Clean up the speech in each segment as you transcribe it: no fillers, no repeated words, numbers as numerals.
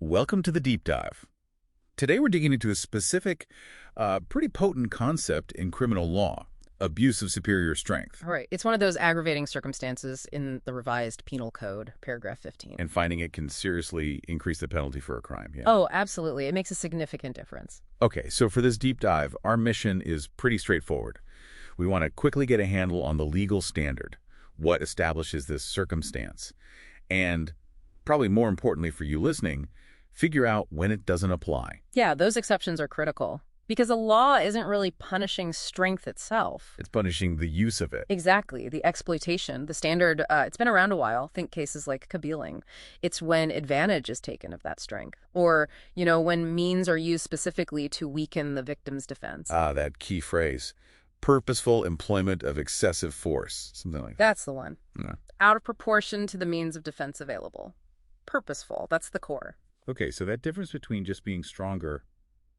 Welcome to the Deep Dive. Today we're digging into a specific, pretty potent concept in criminal law, abuse of superior strength. All right. It's one of those aggravating circumstances in the revised Penal Code, paragraph 15. And finding it can seriously increase the penalty for a crime, yeah. Oh, absolutely. It makes a significant difference. Okay, so for this deep dive, our mission is pretty straightforward. We want to quickly get a handle on the legal standard, what establishes this circumstance, and probably more importantly for you listening, figure out when it doesn't apply. Yeah, those exceptions are critical because the law isn't really punishing strength itself. It's punishing the use of it. Exactly. The exploitation, the standard, it's been around a while. Think cases like cabilling. It's when advantage is taken of that strength. Or, when means are used specifically to weaken the victim's defense. That key phrase. Purposeful employment of excessive force. Something like that. That's the one. Yeah. Out of proportion to the means of defense available. Purposeful. That's the core. Okay, so that difference between just being stronger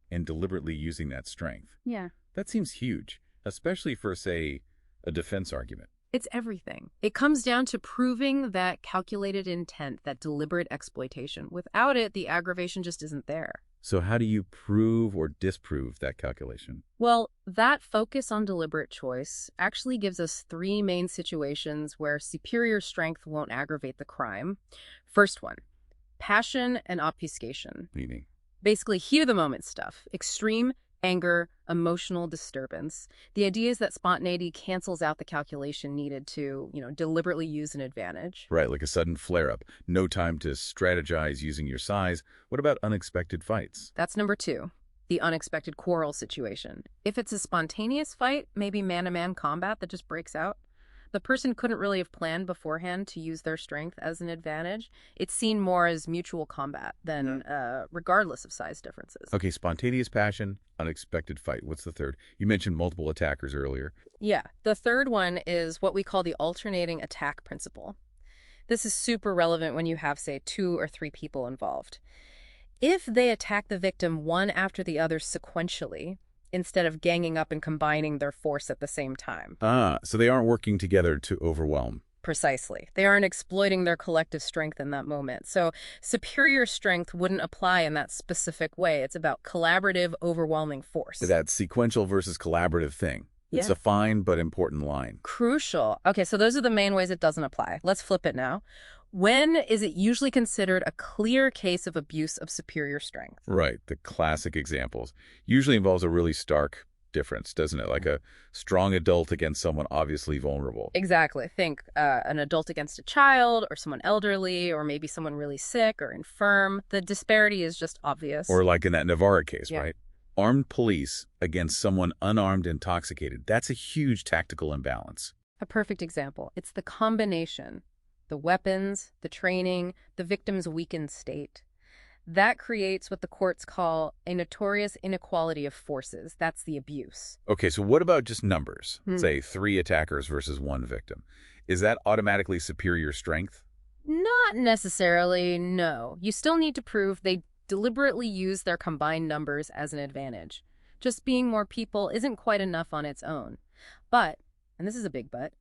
and deliberately using that strength. Yeah. That seems huge, especially for, say, a defense argument. It's everything. It comes down to proving that calculated intent, that deliberate exploitation. Without it, the aggravation just isn't there. So how do you prove or disprove that calculation? Well, that focus on deliberate choice actually gives us three main situations where superior strength won't aggravate the crime. First one, passion and obfuscation. Meaning? Basically, heat of the moment stuff. Extreme anger, emotional disturbance. The idea is that spontaneity cancels out the calculation needed to, deliberately use an advantage. Right, like a sudden flare-up. No time to strategize using your size. What about unexpected fights? That's number two, the unexpected quarrel situation. If it's a spontaneous fight, maybe man-to-man combat that just breaks out, the person couldn't really have planned beforehand to use their strength as an advantage. It's seen more as mutual combat than regardless of size differences. Okay, spontaneous passion, unexpected fight. What's the third? You mentioned multiple attackers earlier. Yeah, the third one is what we call the alternating attack principle. This is super relevant when you have, say, 2 or 3 people involved. If they attack the victim one after the other sequentially, instead of ganging up and combining their force at the same time. So they aren't working together to overwhelm. Precisely. They aren't exploiting their collective strength in that moment. So superior strength wouldn't apply in that specific way. It's about collaborative, overwhelming force. That sequential versus collaborative thing. It's a fine but important line. Crucial. Okay, so those are the main ways it doesn't apply. Let's flip it now. When is it usually considered a clear case of abuse of superior strength? Right. The classic examples. Usually involves a really stark difference, doesn't it? Like a strong adult against someone obviously vulnerable. Exactly. Think an adult against a child or someone elderly or maybe someone really sick or infirm. The disparity is just obvious. Or like in that Navarra case, right? Armed police against someone unarmed, intoxicated. That's a huge tactical imbalance. A perfect example. It's the combination. The weapons, the training, the victim's weakened state. That creates what the courts call a notorious inequality of forces. That's the abuse. Okay, so what about just numbers? Say 3 attackers versus 1 victim. Is that automatically superior strength? Not necessarily, no. You still need to prove they deliberately use their combined numbers as an advantage. Just being more people isn't quite enough on its own. But, and this is a big but,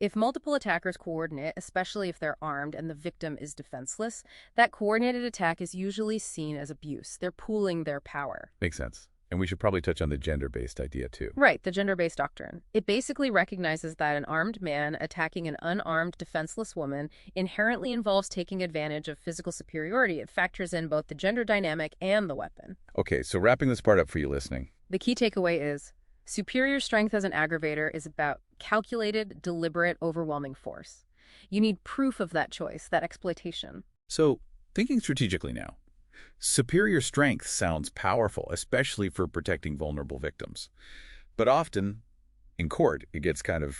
if multiple attackers coordinate, especially if they're armed and the victim is defenseless, that coordinated attack is usually seen as abuse. They're pooling their power. Makes sense. And we should probably touch on the gender-based idea too. Right, the gender-based doctrine. It basically recognizes that an armed man attacking an unarmed, defenseless woman inherently involves taking advantage of physical superiority. It factors in both the gender dynamic and the weapon. Okay, so wrapping this part up for you listening. The key takeaway is superior strength as an aggravator is about calculated, deliberate, overwhelming force. You need proof of that choice, that exploitation. So, thinking strategically now, superior strength sounds powerful, especially for protecting vulnerable victims. But often, in court, it gets kind of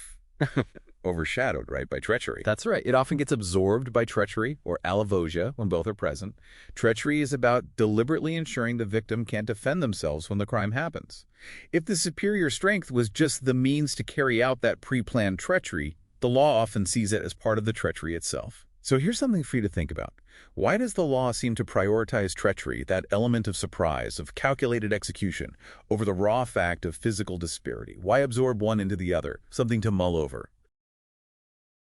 overshadowed, right, by treachery. That's right. It often gets absorbed by treachery or alevosía when both are present. Treachery is about deliberately ensuring the victim can't defend themselves when the crime happens. If the superior strength was just the means to carry out that pre-planned treachery, the law often sees it as part of the treachery itself. So here's something for you to think about. Why does the law seem to prioritize treachery, that element of surprise, of calculated execution, over the raw fact of physical disparity? Why absorb one into the other? Something to mull over.